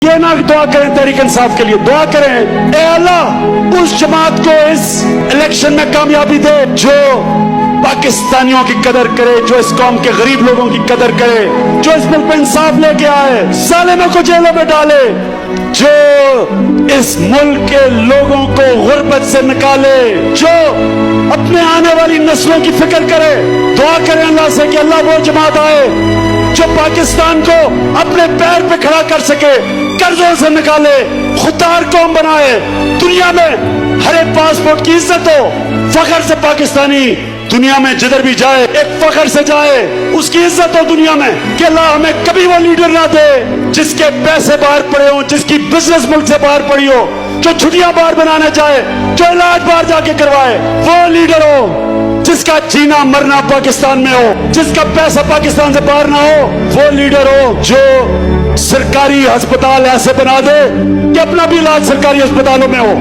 یہ نہ دعا کریں تحریک انصاف کے لیے، دعا کریں اے اللہ اس جماعت کو اس الیکشن میں کامیابی دے جو پاکستانیوں کی قدر کرے، جو اس قوم کے غریب لوگوں کی قدر کرے، جو اس ملک میں انصاف لے کے آئے، ظالموں کو جیلوں میں ڈالے، جو اس ملک کے لوگوں کو غربت سے نکالے، جو اپنے آنے والی نسلوں کی فکر کرے۔ دعا کریں اللہ سے کہ اللہ وہ جماعت آئے جو پاکستان کو اپنے پیر پہ کھڑا کر سکے، قرضوں سے نکالے، خوددار قوم بنائے، دنیا میں ہر ایک پاسپورٹ کی عزت ہو، فخر سے پاکستانی دنیا میں جدھر بھی جائے ایک فخر سے جائے، اس کی عزت ہو دنیا میں، کہ اللہ ہمیں کبھی وہ لیڈر نہ دے جس کے پیسے باہر پڑے ہوں، جس کی بزنس ملک سے باہر پڑی ہو، جو چھٹیاں باہر بنانا چاہے، جو علاج باہر جا کے کروائے، وہ لیڈر ہو جس کا جینا مرنا پاکستان میں ہو، جس کا پیسہ پاکستان سے باہر نہ ہو، وہ لیڈر ہو جو سرکاری ہسپتال ایسے بنا دے کہ اپنا بھی علاج سرکاری ہسپتالوں میں ہو۔